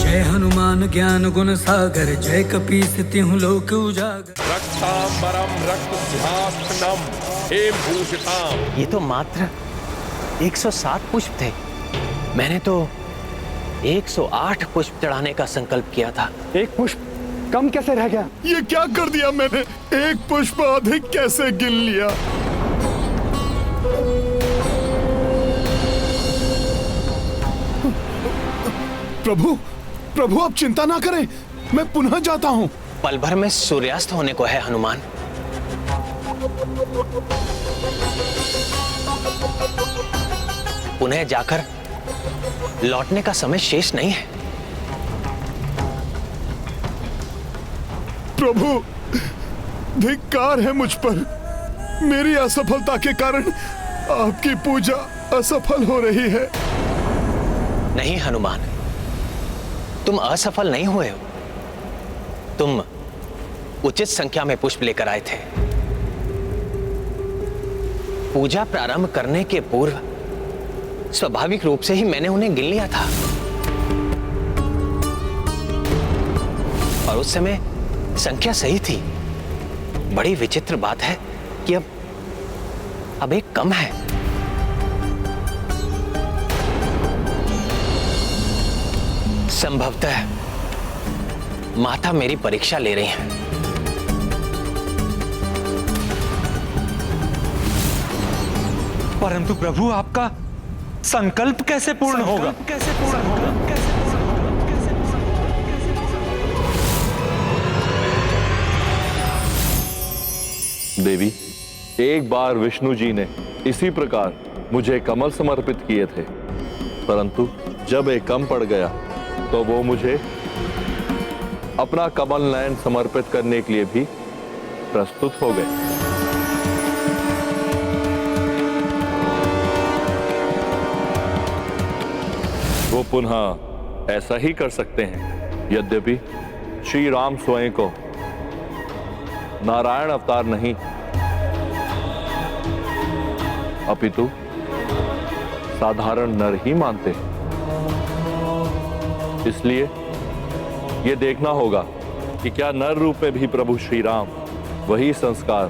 जय हनुमान ज्ञान गुण सागर, जय कपीस तिहुँ लोक उजागर। रक्तांबरम रक्तध्यात्मनम हेमभूषिताम। ये तो मात्र 107 पुष्प थे। मैंने तो 108 पुष्प चढ़ाने का संकल्प किया था। एक पुष्प कम कैसे रह गया? ये क्या कर दिया मैंने? एक पुष्प अधिक कैसे गिन लिया? प्रभु, प्रभु आप चिंता ना करें, मैं पुनः जाता हूं। पल भर में सूर्यास्त होने को है हनुमान। पुनः जाकर लौटने का समय शेष नहीं है। प्रभु, धिक्कार है मुझ पर। मेरी असफलता के कारण आपकी पूजा असफल हो रही है। नहीं हनुमान, तुम असफल नहीं हुए हो। तुम उचित संख्या में पुष्प लेकर आए थे। पूजा प्रारंभ करने के पूर्व स्वाभाविक रूप से ही मैंने उन्हें गिन लिया था। और उस समय संख्या सही थी। बड़ी विचित्र बात है कि अब एक कम है। संभवतः माता मेरी परीक्षा ले रही हैं। परंतु प्रभु, आपका संकल्प कैसे पूर्ण होगा? देवी, एक बार विष्णु जी ने इसी प्रकार मुझे कमल समर्पित किए थे, परंतु जब एक कम पड़ गया तो वो मुझे अपना कमल नयन समर्पित करने के लिए भी प्रस्तुत हो गए। वो पुनः ऐसा ही कर सकते हैं, यद्यपि श्री राम स्वयं को नारायण अवतार नहीं अपितु साधारण नर ही मानते हैं। इसलिए यह देखना होगा कि क्या नर रूप में भी प्रभु श्री राम वही संस्कार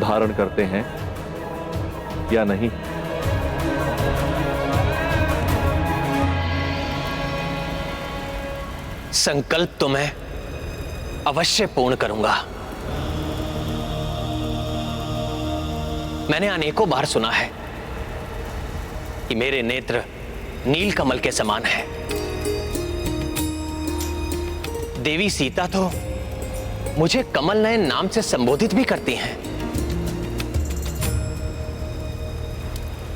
धारण करते हैं या नहीं। संकल्प तो मैं अवश्य पूर्ण करूंगा। मैंने अनेकों बार सुना है कि मेरे नेत्र नील कमल के समान है। देवी सीता तो मुझे कमल नयन नाम से संबोधित भी करती हैं।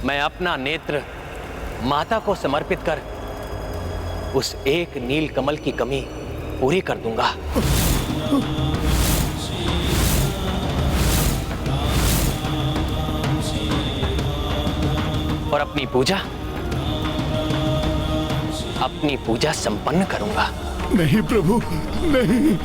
मैं अपना नेत्र माता को समर्पित कर उस एक नील कमल की कमी पूरी कर दूंगा। और अपनी पूजा संपन्न करूंगा। नहीं प्रभु, नहीं।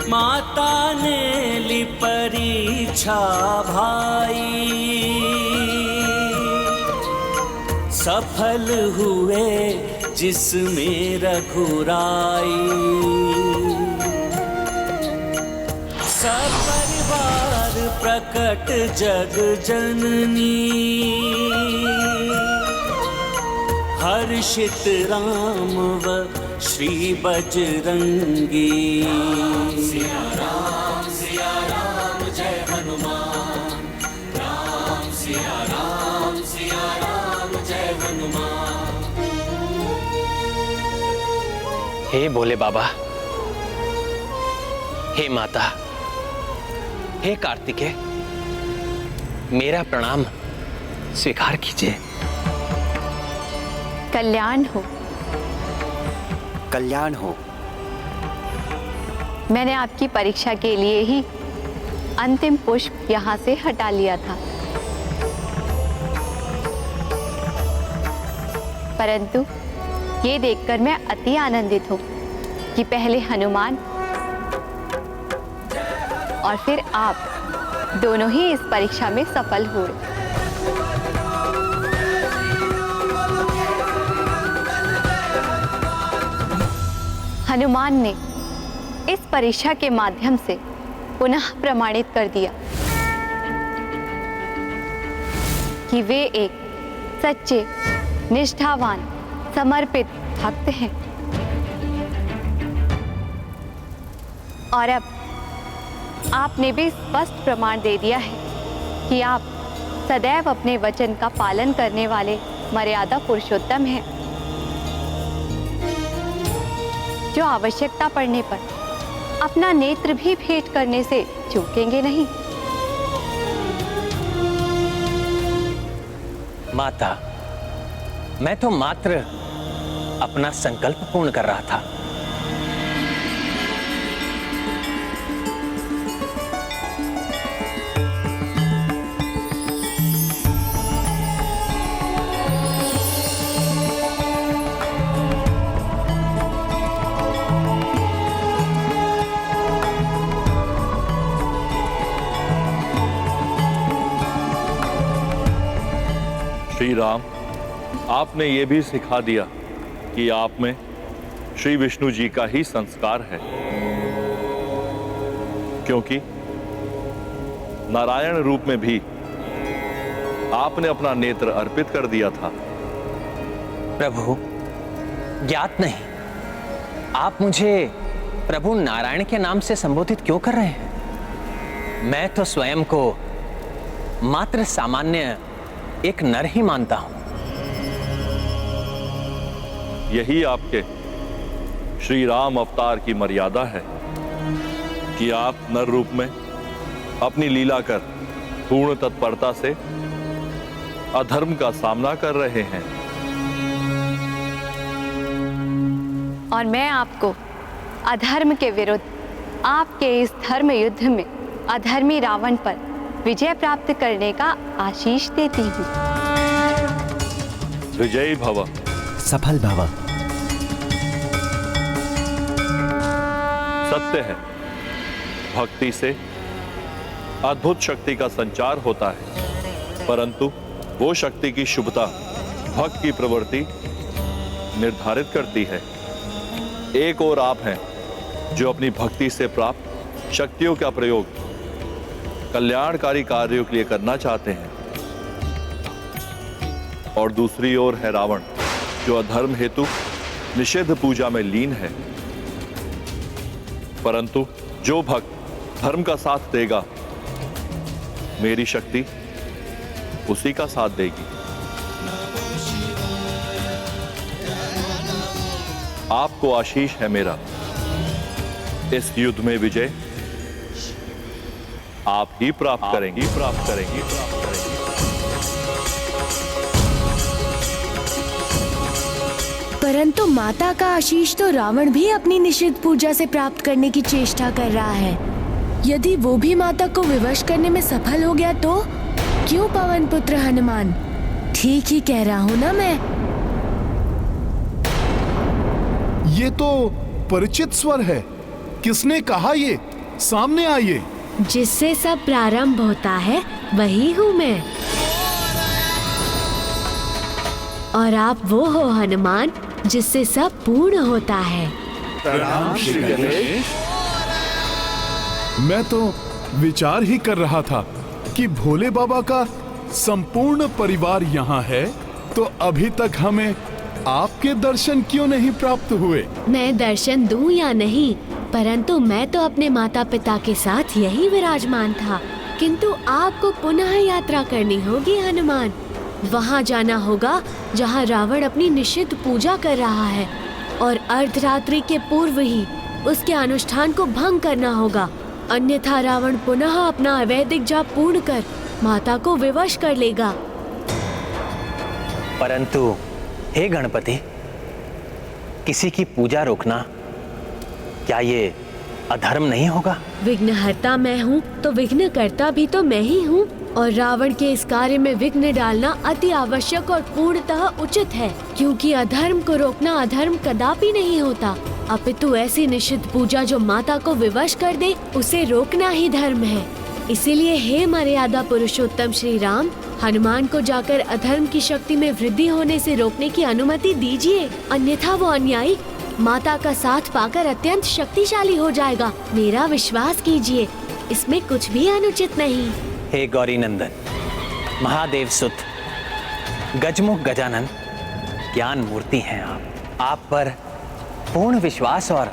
माता ने ली परीक्षा भाई, सफल हुए जिसमें रघुराई। सपरिवार प्रकट जग जननी, हर्षित राम व श्री बजरंगी। सिया राम जय हनुमान, राम सिया राम जय हनुमान। हे भोले बाबा, हे माता, हे कार्तिकेय, मेरा प्रणाम स्वीकार कीजिए। कल्याण हो। कल्याण हो। मैंने आपकी परीक्षा के लिए ही अंतिम पुष्प यहाँ से हटा लिया था, परंतु ये देखकर मैं अति आनंदित हूँ कि पहले हनुमान और फिर आप दोनों ही इस परीक्षा में सफल हुए। हनुमान ने इस परीक्षा के माध्यम से पुनः प्रमाणित कर दिया कि वे एक सच्चे, निष्ठावान, समर्पित भक्त हैं। और अब आपने भी स्पष्ट प्रमाण दे दिया है कि आप सदैव अपने वचन का पालन करने वाले मर्यादा पुरुषोत्तम हैं, जो आवश्यकता पड़ने पर अपना नेत्र भी भेंट करने से चूकेंगे नहीं। माता, मैं तो मात्र अपना संकल्प पूर्ण कर रहा था। श्री राम, आपने ये भी सिखा दिया कि आप में श्री विष्णु जी का ही संस्कार है, क्योंकि नारायण रूप में भी आपने अपना नेत्र अर्पित कर दिया था। प्रभु, ज्ञात नहीं, आप मुझे प्रभु नारायण के नाम से संबोधित क्यों कर रहे हैं? मैं तो स्वयं को मात्र सामान्य एक नर ही मानता हूं। यही आपके श्री राम अवतार की मर्यादा है कि आप नर रूप में अपनी लीला कर पूर्ण तत्परता से अधर्म का सामना कर रहे हैं। और मैं आपको अधर्म के विरुद्ध आपके इस धर्म युद्ध में अधर्मी रावण पर विजय प्राप्त करने का आशीष देती हूँ। विजयी भव। सफल भव। सत्य है, भक्ति से अद्भुत शक्ति का संचार होता है, परंतु वो शक्ति की शुभता भक्त की प्रवृत्ति निर्धारित करती है। एक और आप हैं जो अपनी भक्ति से प्राप्त शक्तियों का प्रयोग कल्याणकारी कार्यों के लिए करना चाहते हैं, और दूसरी ओर है रावण जो अधर्म हेतु निषिद्ध पूजा में लीन है। परंतु जो भक्त धर्म का साथ देगा, मेरी शक्ति उसी का साथ देगी। आपको आशीष है मेरा, इस युद्ध में विजय आप ही प्राप्त करेंगी। परंतु माता का आशीष तो रावण भी अपनी निषिद्ध पूजा से प्राप्त करने की चेष्टा कर रहा है। यदि वो भी माता को विवश करने में सफल हो गया तो क्यों पवन पुत्र हनुमान? ठीक ही कह रहा हूँ ना मैं? ये तो परिचित स्वर है, किसने कहा ये? सामने आइए। जिससे सब प्रारंभ होता है वही हूँ मैं। और आप वो हो हनुमान जिससे सब पूर्ण होता है। प्रणाम श्री गणेश। मैं तो विचार ही कर रहा था कि भोले बाबा का संपूर्ण परिवार यहाँ है, तो अभी तक हमें आपके दर्शन क्यों नहीं प्राप्त हुए? मैं दर्शन दूं या नहीं, परंतु मैं तो अपने माता पिता के साथ यही विराजमान था। किंतु आपको पुनः यात्रा करनी होगी हनुमान। वहाँ जाना होगा जहाँ रावण अपनी निषिद्ध पूजा कर रहा है, और अर्धरात्रि के पूर्व ही उसके अनुष्ठान को भंग करना होगा, अन्यथा रावण पुनः अपना अवैधिक जाप पूर्ण कर माता को विवश कर लेगा। परंतु हे गणपति, किसी की पूजा रोकना क्या ये अधर्म नहीं होगा? विघ्नहर्ता मैं हूँ तो विघ्नकर्ता भी तो मैं ही हूँ, और रावण के इस कार्य में विघ्न डालना अति आवश्यक और पूर्णतः उचित है, क्योंकि अधर्म को रोकना अधर्म कदापि नहीं होता, अपितु ऐसी निषिद्ध पूजा जो माता को विवश कर दे उसे रोकना ही धर्म है। इसीलिए हे मर्यादा पुरुषोत्तम श्री राम, हनुमान को जाकर अधर्म की शक्ति में वृद्धि होने से रोकने की अनुमति दीजिए, अन्यथा वो अन्यायी माता का साथ पाकर अत्यंत शक्तिशाली हो जाएगा। मेरा विश्वास कीजिए, इसमें कुछ भी अनुचित नहीं। हे गौरी नंदन, महादेव सुत, गजमुख गजानन, ज्ञान मूर्ति हैं आप पर पूर्ण विश्वास और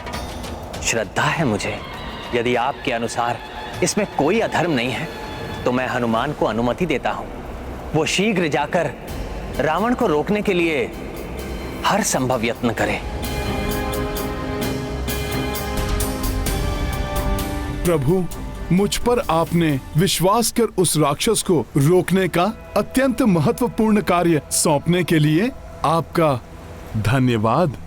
श्रद्धा है मुझे। यदि आपके अनुसार इसमें कोई अधर्म नहीं है तो मैं हनुमान को अनुमति देता हूँ, वो शीघ्र जाकर रावण को रोकने के लिए हर संभव यत्न करे। प्रभु, मुझ पर आपने विश्वास कर उस राक्षस को रोकने का अत्यंत महत्वपूर्ण कार्य सौंपने के लिए आपका धन्यवाद।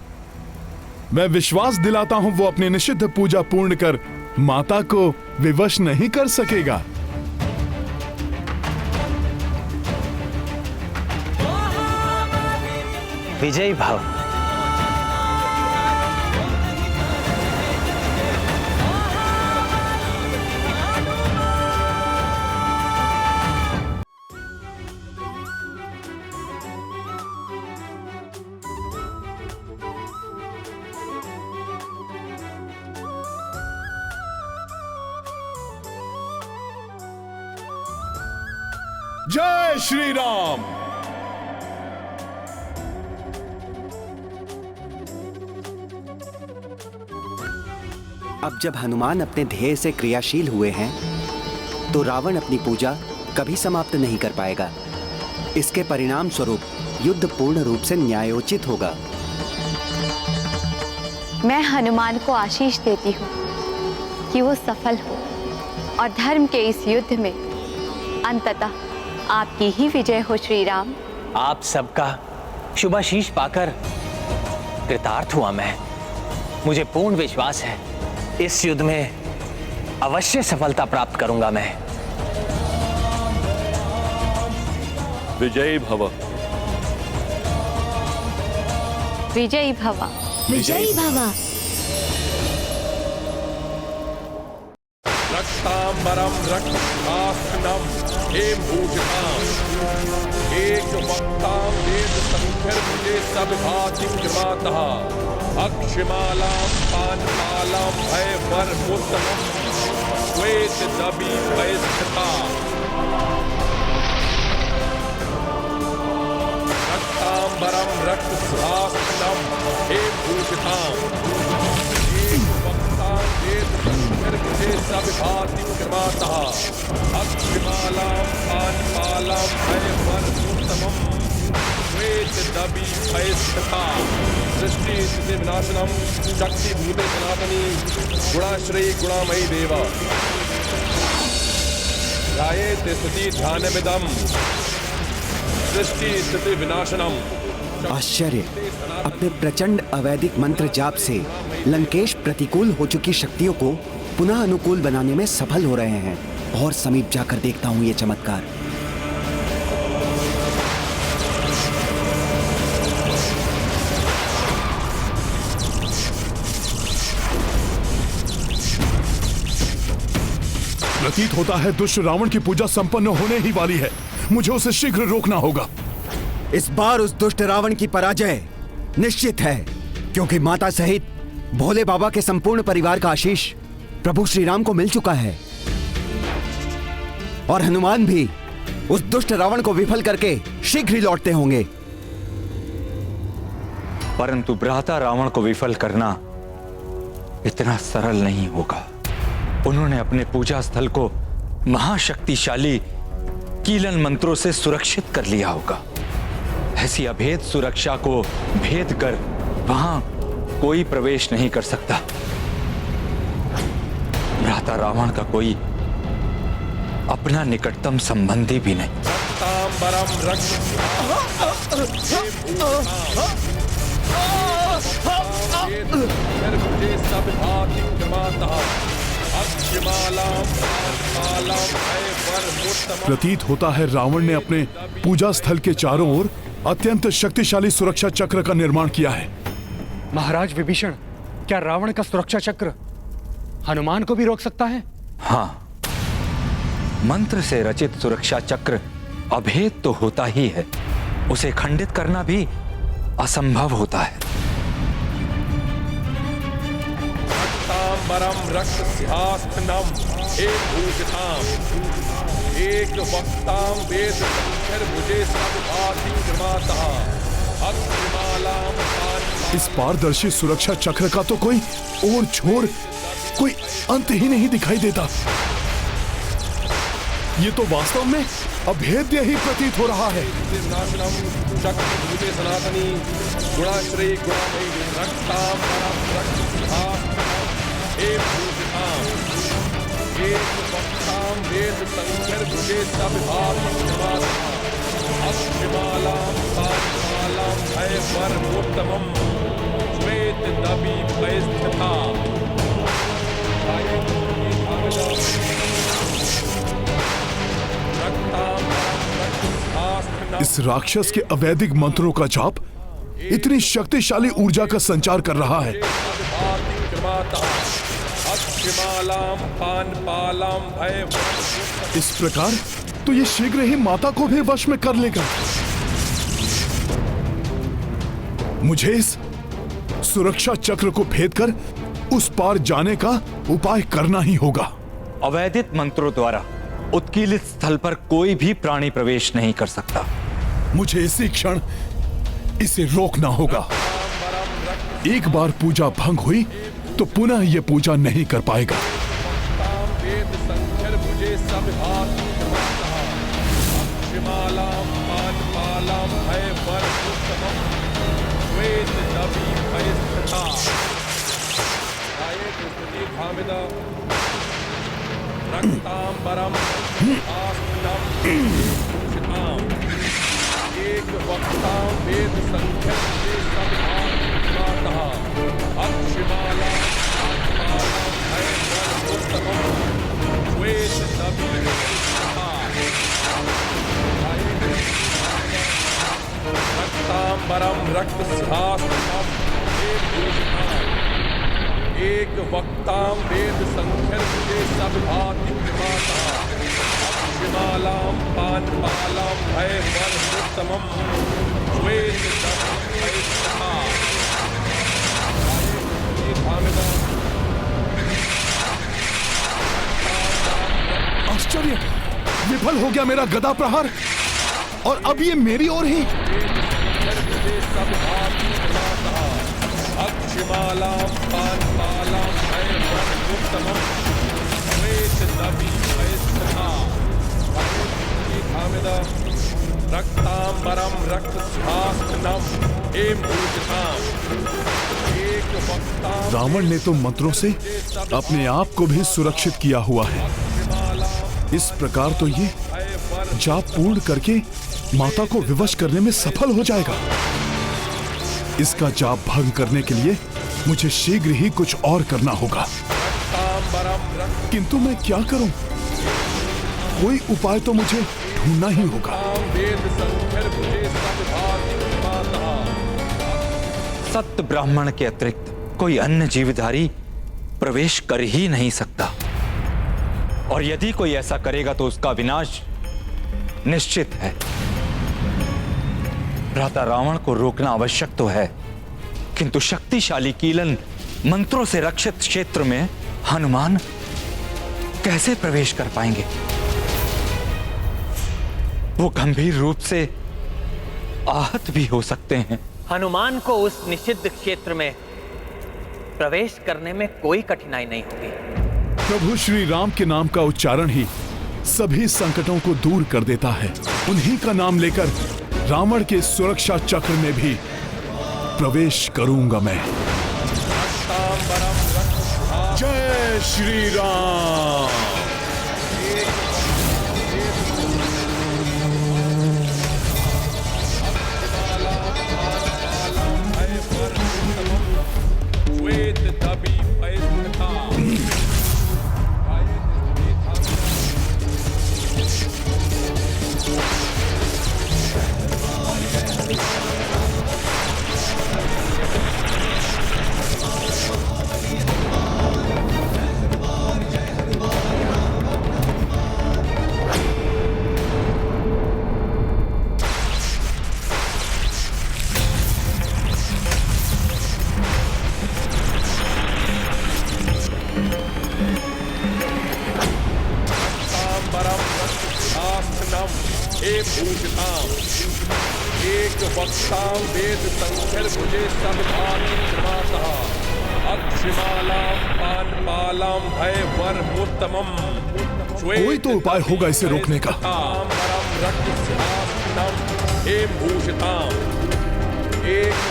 मैं विश्वास दिलाता हूँ वो अपनी निषिद्ध पूजा पूर्ण कर माता को विवश नहीं कर सकेगा। विजयी भव। जय श्री राम। अब जब हनुमान अपने ध्येय से क्रियाशील हुए हैं, तो रावण अपनी पूजा कभी समाप्त नहीं कर पाएगा। इसके परिणाम स्वरूप युद्ध पूर्ण रूप से न्यायोचित होगा। मैं हनुमान को आशीष देती हूँ कि वो सफल हो और धर्म के इस युद्ध में अंततः आपकी ही विजय हो श्री राम। आप सबका शुभाशीष पाकर कृतार्थ हुआ मैं। मुझे पूर्ण विश्वास है इस युद्ध में अवश्य सफलता प्राप्त करूंगा मैं। विजयी भव। विजयी भव। विजयी भव। रक्तांबरम रक्तभास्करम हेम भूषिताम एक वक्तां वेद संख्यर्मुजे सविभाति कृमातः अक्षमालां पानपालां भयवरमुत्तमं श्वेत दबी भयस्थिता रक्तांबरम रक्तभास्करम हेम भूषिताम एक वक्तां वेद संख्यर्मुजे सविभाति कृमातः अक्षमालां पानपालां भयवरमुत्तमं श्वेत दबी भयस्थिता सृष्टि स्थिति विनाशनम शक्ति भूते सनातनी गुणाश्रयी गुणामयी देवा ध्यायेत् स्तुति ध्यानमिदं सृष्टि स्थिति विनाशनम। आश्चर्य, अपने प्रचंड अवैधिक मंत्र जाप से लंकेश प्रतिकूल हो चुकी शक्तियों को पुनः अनुकूल बनाने में सफल हो रहे हैं। और समीप जाकर देखता हूँ ये चमत्कार। प्रतीत होता है दुष्ट रावण की पूजा संपन्न होने ही वाली है। मुझे उसे शीघ्र रोकना होगा। इस बार उस दुष्ट रावण की पराजय निश्चित है, क्योंकि माता सहित भोले बाबा के संपूर्ण परिवार का आशीष प्रभु श्री राम को मिल चुका है और हनुमान भी उस दुष्ट रावण को विफल करके शीघ्र ही लौटते होंगे। परंतु भ्राता रावण को विफल करना इतना सरल नहीं होगा। उन्होंने अपने पूजा स्थल को महाशक्तिशाली कीलन मंत्रों से सुरक्षित कर लिया होगा। ऐसी अभेद सुरक्षा को भेद कर वहां कोई प्रवेश नहीं कर सकता। भ्राता रावण का कोई अपना निकटतम संबंधी भी नहीं। प्रतीत होता है रावण ने अपने पूजा स्थल के चारों ओर अत्यंत शक्तिशाली सुरक्षा चक्र का निर्माण किया है। महाराज विभीषण, क्या रावण का सुरक्षा चक्र हनुमान को भी रोक सकता है? हाँ, मंत्र से रचित सुरक्षा चक्र अभेद तो होता ही है, उसे खंडित करना भी असंभव होता है। एक वक्ताम वेद संख्यर मुझे सब भाति क्रमातः अक्षमालाम। इस पारदर्शी सुरक्षा चक्र का तो कोई ओर छोर, कोई अंत ही नहीं दिखाई देता। ये तो वास्तव में अभेद्य ही प्रतीत हो रहा है। चक्र मुझे सनातनी गुणाश्रय गुणामयी रक्ताम एक वक्ताम वेद संख्यर मुझे सब भाति क्रमातः अक्षमालाम पांचालाम भय परमोत्तमम् श्वेत दबी पैस्थिता। इस राक्षस के अवैधिक मंत्रों का जाप इतनी शक्तिशाली ऊर्जा का संचार कर रहा है। इस प्रकार तो ये शीघ्र ही माता को भी वश में कर लेगा। मुझे इस सुरक्षा चक्र को भेद कर उस पार जाने का उपाय करना ही होगा। अवैधिक मंत्रों द्वारा उत्कीर्णित स्थल पर कोई भी प्राणी प्रवेश नहीं कर सकता। मुझे इसी क्षण इसे रोकना होगा। एक बार पूजा भंग हुई तो पुनः यह पूजा नहीं कर पाएगा। एक वक्ताम वेद संख्या रक्तांबरम रक्त सिंहासनम एक वक्ताम वेद संख्या सब भाति शिमालाम पानपालाम भय परमोत्तमम् श्वेत आश्चर्य, विफल हो गया मेरा गदा प्रहार और अब ये मेरी ओर ही। अक्षमालाम पानपालाम भय परमोत्तमम् श्वेत दबी रक्तांबरम रक्त सिंहासनम एक वक्ताम। रावण ने तो मंत्रों से अपने आप को भी सुरक्षित किया हुआ है। इस प्रकार तो ये जाप पूर्ण करके माता को विवश करने में सफल हो जाएगा। इसका जाप भंग करने के लिए मुझे शीघ्र ही कुछ और करना होगा। किंतु मैं क्या करूं? कोई उपाय तो मुझे ढूंढना ही होगा। सत्य ब्राह्मण के अतिरिक्त कोई अन्य जीवधारी प्रवेश कर ही नहीं सकता, और यदि कोई ऐसा करेगा तो उसका विनाश निश्चित है। भ्राता रावण को रोकना आवश्यक तो है, किंतु शक्तिशाली कीलन मंत्रों से रक्षित क्षेत्र में हनुमान कैसे प्रवेश कर पाएंगे? वो गंभीर रूप से आहत भी हो सकते हैं। हनुमान को उस निषिद्ध क्षेत्र में प्रवेश करने में कोई कठिनाई नहीं होगी। प्रभु श्री राम के नाम का उच्चारण ही सभी संकटों को दूर कर देता है। उन्हीं का नाम लेकर रावण के सुरक्षा चक्र में भी प्रवेश करूंगा मैं। जय श्री राम। एक वक्तां वेद संख्यर भुजे सविभाति क्रमातः अक्षमालां पानपालां भय वरमुत्तमम्। कोई तो उपाय होगा इसे रोकने का। एक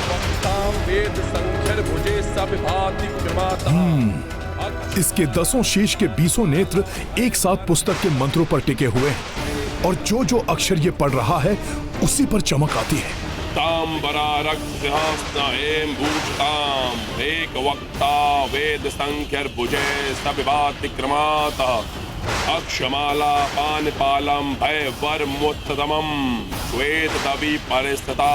वक्तां वेद संख्यर भुजे सविभाति क्रमातः। इसके 10 शीश के 20 नेत्र एक साथ पुस्तक के मंत्रों पर टिके हुए हैं और जो जो अक्षर ये पढ़ रहा है उसी पर चमक आती है। एक वक्ता वेद संख्यर भुजे सविभाति क्रमातः अक्षमाला पानपालम भय वरमुत्तमम् श्वेत दवि परिस्थिता।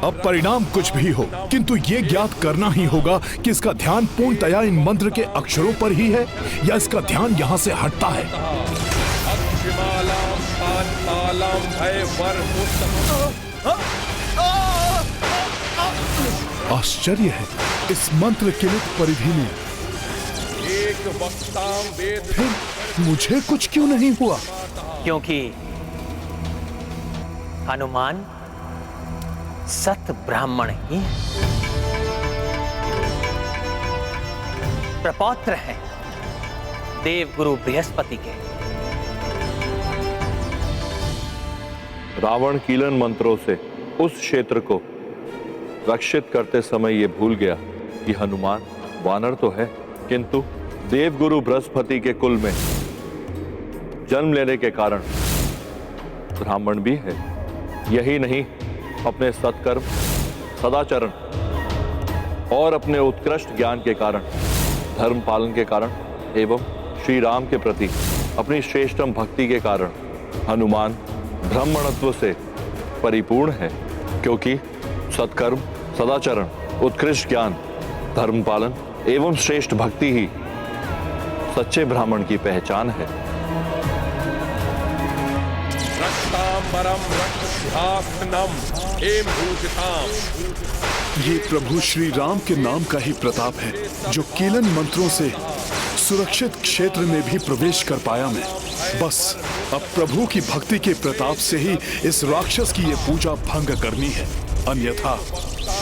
अब परिणाम कुछ भी हो, किंतु ये ज्ञात करना ही होगा कि इसका ध्यान पूर्णतया इन मंत्र के अक्षरों पर ही है या इसका ध्यान यहाँ से हटता है। आश्चर्य है, इस मंत्र किलित परिधि में एक वक्ता वेद फिर मुझे कुछ क्यों नहीं हुआ? क्योंकि हनुमान सत ब्राह्मण ही प्रपौत्र हैं देव गुरु बृहस्पति के। रावण कीलन मंत्रों से उस क्षेत्र को रक्षित करते समय ये भूल गया कि हनुमान वानर तो है, किंतु देवगुरु बृहस्पति के कुल में जन्म लेने के कारण ब्राह्मण भी है। यही नहीं, अपने सत्कर्म, सदाचरण और अपने उत्कृष्ट ज्ञान के कारण, धर्म पालन के कारण एवं श्री राम के प्रति अपनी श्रेष्ठतम भक्ति के कारण हनुमान ब्राह्मणत्व से परिपूर्ण है। क्योंकि सत्कर्म, सदाचरण, उत्कृष्ट ज्ञान, धर्म पालन एवं श्रेष्ठ भक्ति ही सच्चे ब्राह्मण की पहचान है। ये प्रभु श्री राम के नाम का ही प्रताप है जो कीलन मंत्रों से सुरक्षित क्षेत्र में भी प्रवेश कर पाया मैं। बस अब प्रभु की भक्ति के प्रताप से ही इस राक्षस की ये पूजा भंग करनी है, अन्यथा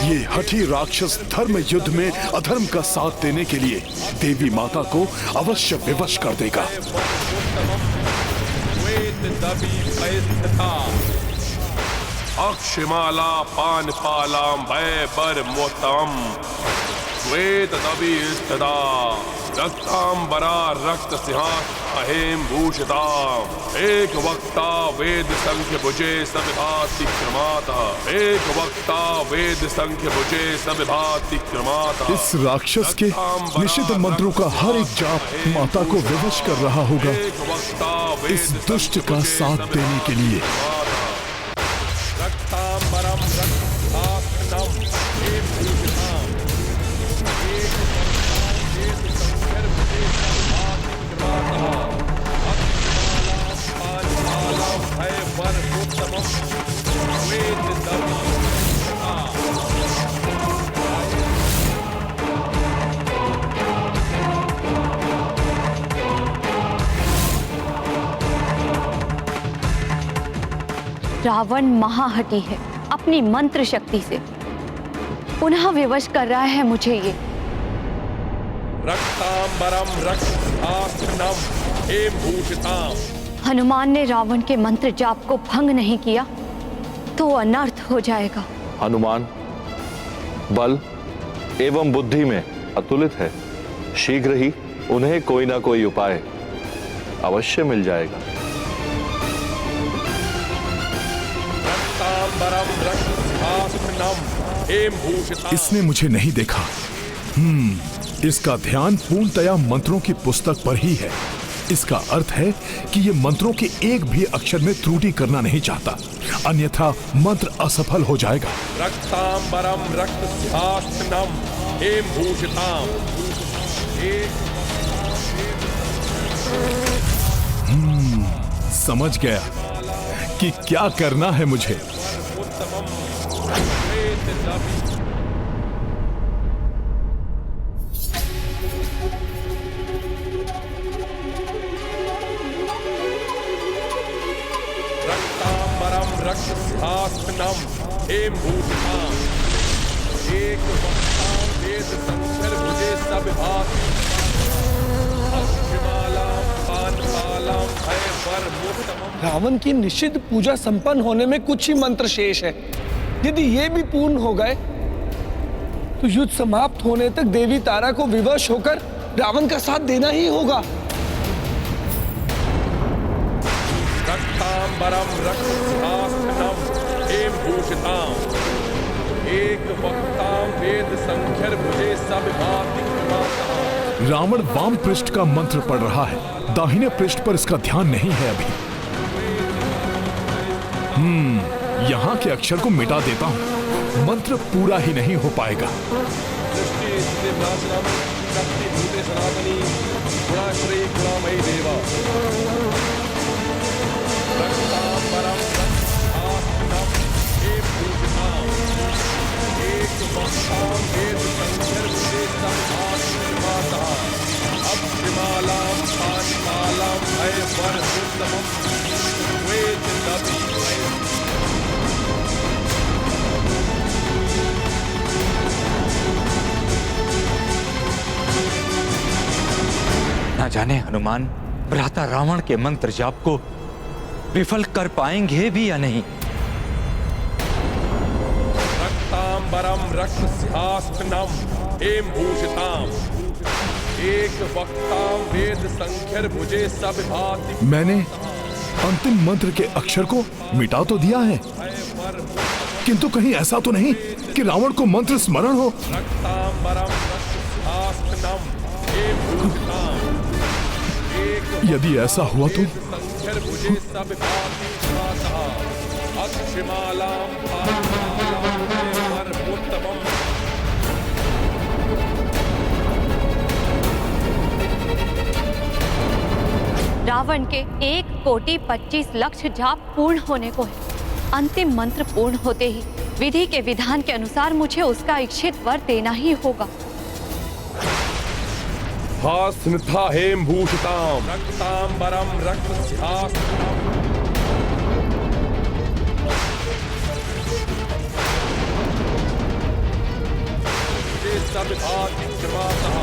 ये हठी राक्षस धर्म युद्ध में अधर्म का साथ देने के लिए देवी माता को अवश्य विवश कर देगा। अक्षमाला पानपालां भय वरमुत्तमम् श्वेत दवि स्थिता रक्तांबरा रक्त सिंहासहेम भूषिता। एक वक्ता वेद संख्य भुजे सविभाति क्रमातः। एक वक्ता वेद संख्य भुजे सविभाति क्रमातः। इस राक्षस के निषिद्ध मंत्रों का हर एक जाप माता को विवश कर रहा होगा इस दुष्ट का साथ देने के लिए। श्वेत रावण महाहठी है, अपनी मंत्र शक्ति से पुनः विवश कर रहा है मुझे ये। रक्तांबरम रक्तहासनम हेमभूषिताम। हनुमान ने रावण के मंत्र जाप को भंग नहीं किया तो अनर्थ हो जाएगा। हनुमान बल एवं बुद्धि में अतुलित है। शीघ्र ही उन्हें कोई ना कोई उपाय अवश्य मिल जाएगा। रक्तांबरम रक्तहासनम हेमभूषिताम। इसने मुझे नहीं देखा। इसका ध्यान पूर्णतया मंत्रों की पुस्तक पर ही है। इसका अर्थ है कि ये मंत्रों के एक भी अक्षर में त्रुटि करना नहीं चाहता, अन्यथा मंत्र असफल हो जाएगा। रक्तांबरम रक्तहासनम हेमभूषिताम। समझ गया कि क्या करना है मुझे। रक्तांबरम रक्तहासनम हेमभूषिताम। एक वक्तां वेद संकर भुजे सब भाति। अक्षमालां पानपालां भयवर मुत्तमम्। रावण की निषिद्ध पूजा संपन्न होने में कुछ ही मंत्र शेष है। यदि ये भी पूर्ण हो गए तो युद्ध समाप्त होने तक देवी तारा को विवश होकर रावण का साथ देना ही होगा। रक्तांबरम रक्तहासनम हेमभूषिताम। एक वक्तां वेद संख्यर भुजे सब भाति। रावण वाम पृष्ठ का मंत्र पढ़ रहा है, दाहिने पृष्ठ पर इसका ध्यान नहीं है अभी। यहाँ के अक्षर को मिटा देता हूँ, मंत्र पूरा ही नहीं हो पाएगा। न जाने हनुमान भ्राता रावण के मंत्र जाप को विफल कर पाएंगे भी या नहीं। रक्तांबरम रक्तहासनम हेमभूषिताम। एक वक्तां वेद संख्यर भुजे सब भाति। मैंने अंतिम मंत्र के अक्षर को मिटा तो दिया है, किंतु कहीं ऐसा तो नहीं कि रावण को मंत्र स्मरण हो। रक्तांबरम रक्तहासनम हेमभूषिताम। यदि ऐसा हुआ तो संख्यर भुजे सब भाति। अक्षमालां पानपालां भयवर मुत्तमम्। रावण के 1,25,00,000 जाप पूर्ण होने को है। अंतिम मंत्र पूर्ण होते ही विधि के विधान के अनुसार मुझे उसका इच्छित वर देना ही होगा। हास्निथा हेमभूषिताम। रक्तांबरम रक्तहासनम। सब भाति क्षमातः।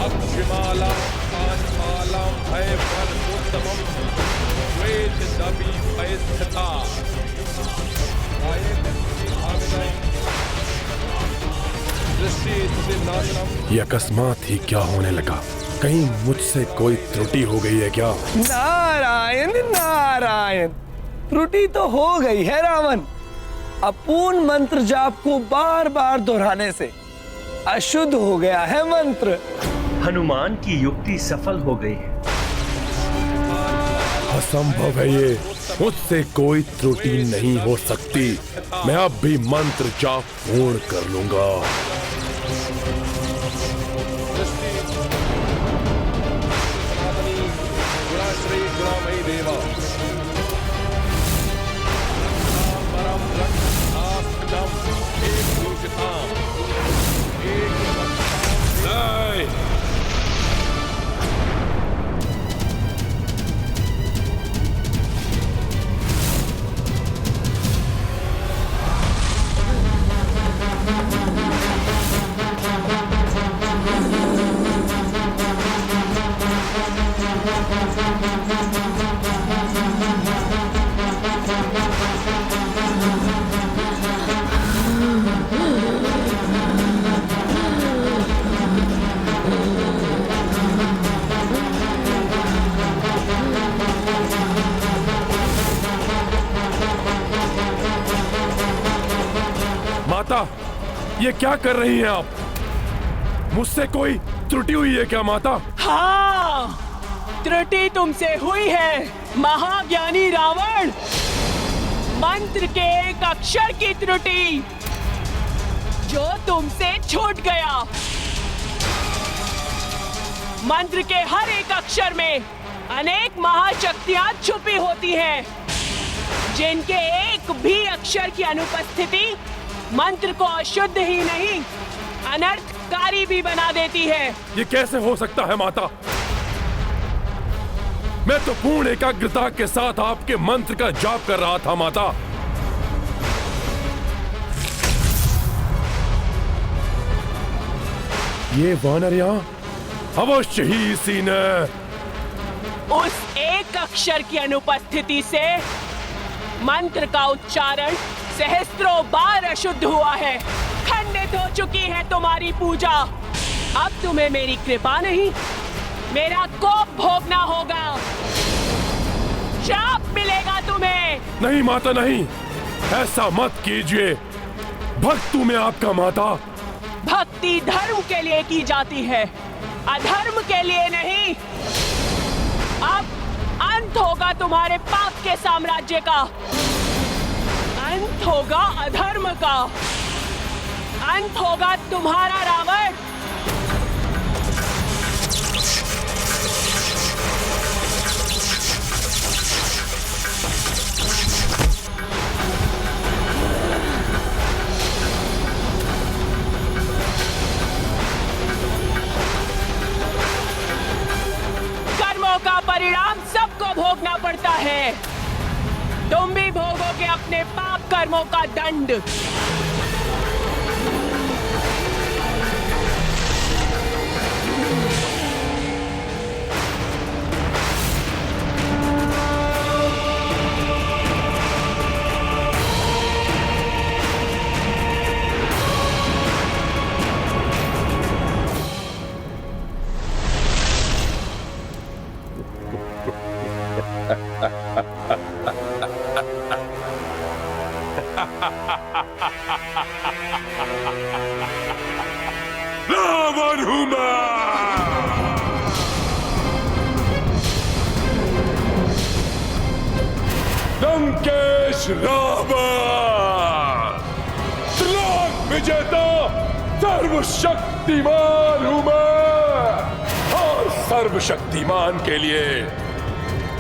अक्षमालां पानपालां भयवर मुत्तमम्। श्वेत दबी भयस्थिता। ये अकस्मात ही क्या होने लगा? कहीं मुझसे कोई त्रुटि हो गई है क्या? नारायण नारायण, त्रुटि तो हो गई है रावण। अपूर्ण मंत्र जाप को बार बार दोहराने से अशुद्ध हो गया है मंत्र। हनुमान की युक्ति सफल हो गई है। असंभव है ये, मुझसे कोई त्रुटि नहीं हो सकती। मैं अब भी मंत्र जाप पूर्ण कर लूंगा। ये क्या कर रही हैं आप? मुझसे कोई त्रुटि हुई है क्या माता? हाँ, त्रुटि तुमसे हुई है महाज्ञानी रावण। मंत्र के एक अक्षर की त्रुटि जो तुमसे छूट गया। मंत्र के हर एक अक्षर में अनेक महाशक्तियां छुपी होती हैं, जिनके एक भी अक्षर की अनुपस्थिति मंत्र को अशुद्ध ही नहीं अनर्थकारी भी बना देती है। ये कैसे हो सकता है माता? मैं तो पूर्ण एकाग्रता के साथ आपके मंत्र का जाप कर रहा था माता। ये वानर यहाँ अवश्य ही इसी ने उस एक अक्षर की अनुपस्थिति से मंत्र का उच्चारण सहस्त्रों बार अशुद्ध हुआ है। खंडित हो चुकी है तुम्हारी पूजा। अब तुम्हें मेरी कृपा नहीं, मेरा कोप भोगना होगा। शाप मिलेगा तुम्हें। नहीं माता नहीं, ऐसा मत कीजिए। भक्त हूं मैं आपका माता। भक्ति धर्म के लिए की जाती है, अधर्म के लिए नहीं। अब अंत होगा तुम्हारे पाप के साम्राज्य का, अंत होगा अधर्म का, अंत होगा तुम्हारा रावण। कर्मों का परिणाम सबको भोगना पड़ता है। तुम भी भोगोगे अपने पाप कर्मों का दंड। रावण हूं मैं। लंकेश रावण, त्रिलोक विजेता सर्वशक्तिमान हूं मैं। और सर्वशक्तिमान के लिए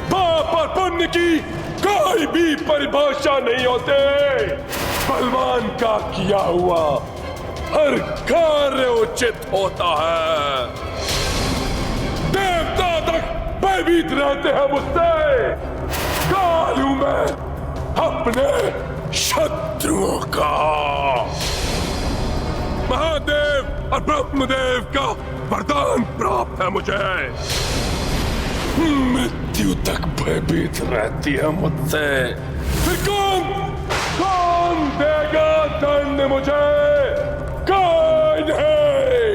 पाप और पुण्य की कोई भी परिभाषा नहीं होते। बलवान का किया हुआ हर कार्य उचित होता है। देवता तक भयभीत रहते हैं मुझसे। काल हूं मैं अपने शत्रुओं का। महादेव और ब्रह्मदेव का वरदान प्राप्त है मुझे। मृत्यु तक भयभीत रहती है मुझसे। फिर कौन देगा दंड मुझे? कोई नहीं,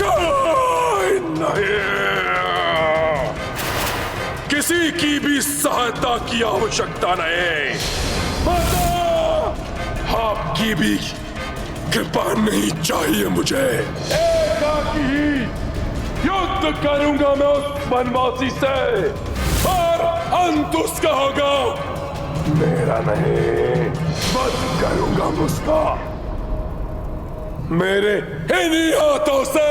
कोई नहीं। किसी की भी सहायता की आवश्यकता नहीं। माता, आपकी भी कृपा नहीं चाहिए मुझे। एकाकी ही युद्ध करूंगा मैं उस वनवासी से, और अंत उसका होगा, मेरा नहीं। वध करूंगा उसका मेरे इन्हीं हाथों से।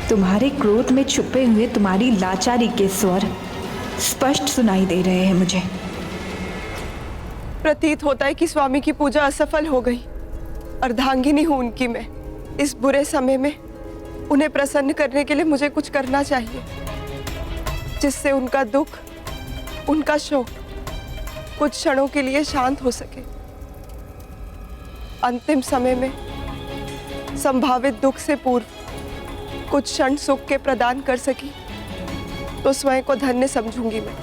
तुम्हारे क्रोध में छुपे हुए तुम्हारी लाचारी के स्वर स्पष्ट सुनाई दे रहे हैं मुझे। प्रतीत होता है कि स्वामी की पूजा असफल हो गई। अर्धांगिनी हूं उनकी मैं। इस बुरे समय में उन्हें प्रसन्न करने के लिए मुझे कुछ करना चाहिए, जिससे उनका दुख, उनका शोक कुछ क्षणों के लिए शांत हो सके। अंतिम समय में संभावित दुख से पूर्व कुछ क्षण सुख के प्रदान कर सकी तो स्वयं को धन्य समझूंगी मैं।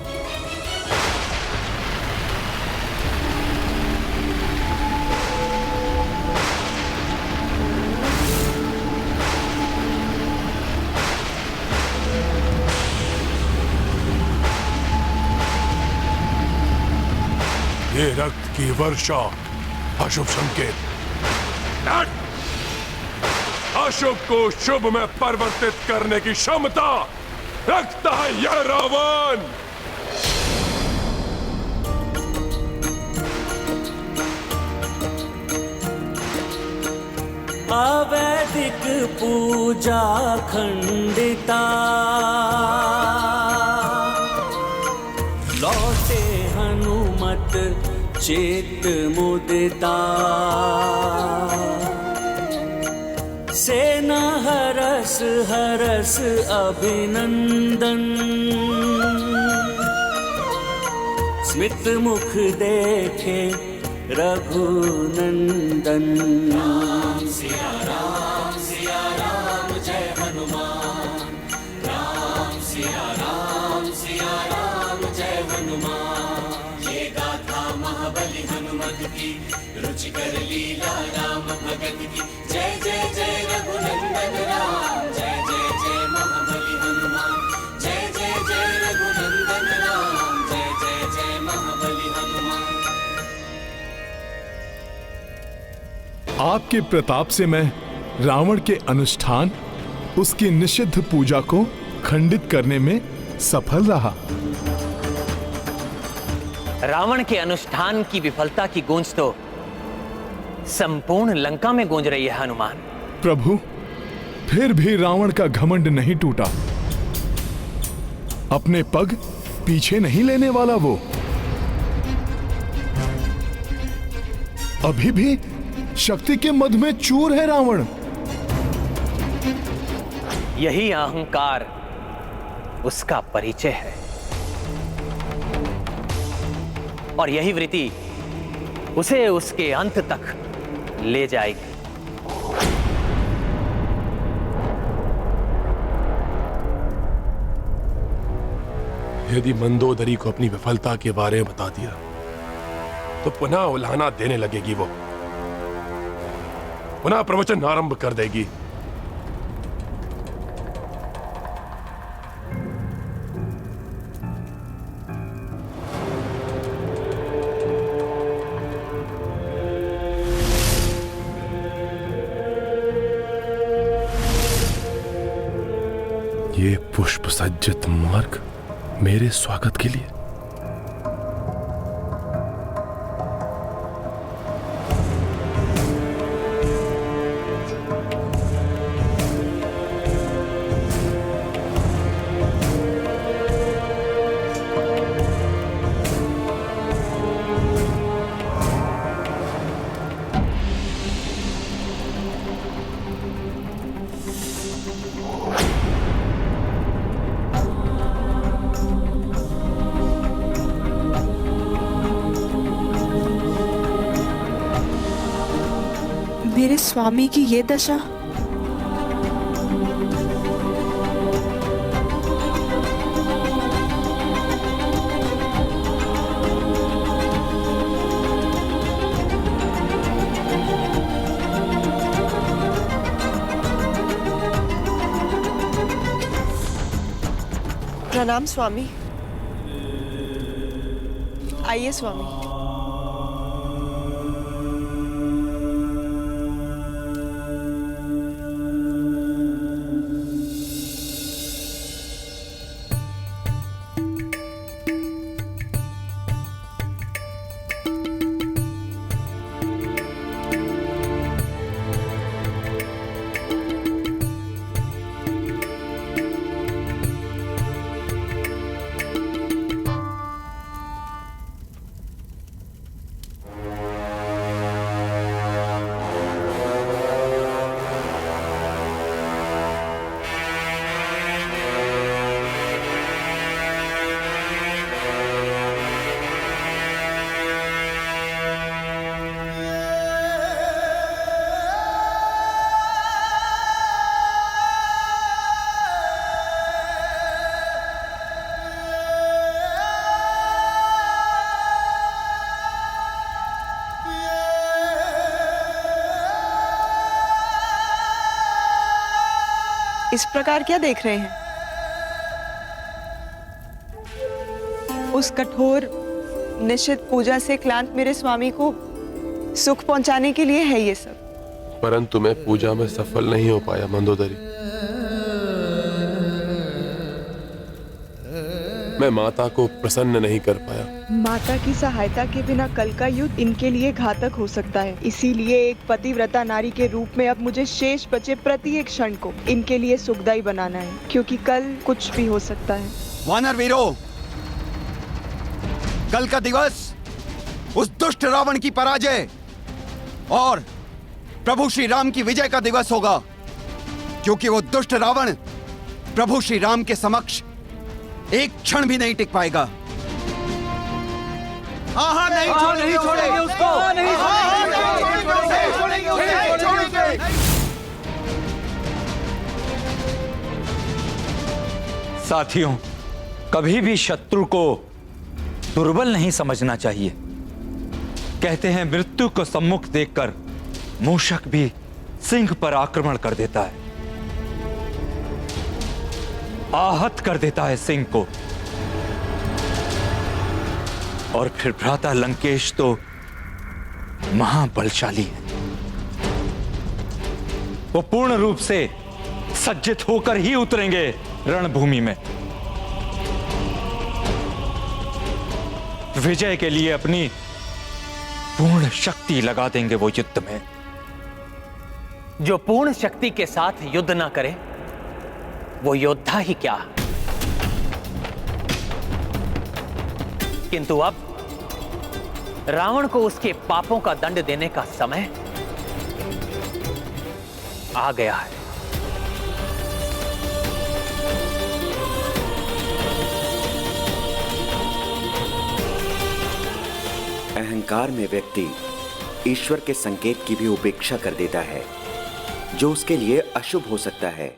ये रक्त की वर्षा अशुभ संकेत। अशुभ को शुभ में परिवर्तित करने की क्षमता रखता है यह रावण। अवैदिक पूजा खंडिता, लौटे हनुमत चित मुदिता। सेना हरस हरस अभिनंदन, स्मित मुख देखे रघुनंदन। राम सिया राम जय हनुमान। राम सिया राम जय हनुमान। ये गाथा महाबली हनुमत की, रुचिकर लीला राम भगत की। जय जय जय रघुनंदन राम, जय जय जय महाबली हनुमान। जय जय जय रघुनंदन राम, जय जय जय महाबली हनुमान। आपके प्रताप से मैं रावण के अनुष्ठान, उसकी निषिद्ध पूजा को खंडित करने में सफल रहा। रावण के अनुष्ठान की विफलता की गूंज तो संपूर्ण लंका में गूंज रही है हनुमान। प्रभु, फिर भी रावण का घमंड नहीं टूटा। अपने पग पीछे नहीं लेने वाला वो। अभी भी शक्ति के मद में चूर है रावण। यही अहंकार उसका परिचय है और यही वृत्ति उसे उसके अंत तक ले जाएगी। यदि मंदोदरी को अपनी विफलता के बारे में बता दिया तो पुनः उल्हाना देने लगेगी। वो पुनः प्रवचन आरंभ कर देगी। ये पुष्प सज्जित मार्ग मेरे स्वागत के लिए। मेरे स्वामी की ये दशा। प्रणाम स्वामी। आइए स्वामी। इस प्रकार क्या देख रहे हैं? उस कठोर निश्चित पूजा से क्लांत मेरे स्वामी को सुख पहुंचाने के लिए है ये सब। परंतु मैं पूजा में सफल नहीं हो पाया मंदोदरी। मैं माता को प्रसन्न नहीं कर पाया। माता की सहायता के बिना कल का युद्ध इनके लिए घातक हो सकता है। इसीलिए एक पतिव्रता नारी के रूप में अब मुझे शेष बचे प्रत्येक क्षण को इनके लिए सुखदायी बनाना है, क्योंकि कल कुछ भी हो सकता है। वानर वीरों, कल का दिवस उस दुष्ट रावण की पराजय और प्रभु श्री राम की विजय का दिवस होगा, क्योंकि वो दुष्ट रावण प्रभु श्री राम के समक्ष एक क्षण भी नहीं टिक पाएगा। हाँ, नहीं छोड़ेंगे उसको, नहीं छोड़ेंगे। साथियों, कभी भी शत्रु को दुर्बल नहीं समझना चाहिए। कहते हैं मृत्यु को सम्मुख देखकर मूषक भी सिंह पर आक्रमण कर देता है, आहत कर देता है सिंह को। और फिर भ्राता लंकेश तो महाबलशाली है। वो पूर्ण रूप से सज्जित होकर ही उतरेंगे रणभूमि में। विजय के लिए अपनी पूर्ण शक्ति लगा देंगे वो युद्ध में। जो पूर्ण शक्ति के साथ युद्ध ना करे वो योद्धा ही क्या। किंतु अब रावण को उसके पापों का दंड देने का समय आ गया है। अहंकार में व्यक्ति ईश्वर के संकेत की भी उपेक्षा कर देता है, जो उसके लिए अशुभ हो सकता है।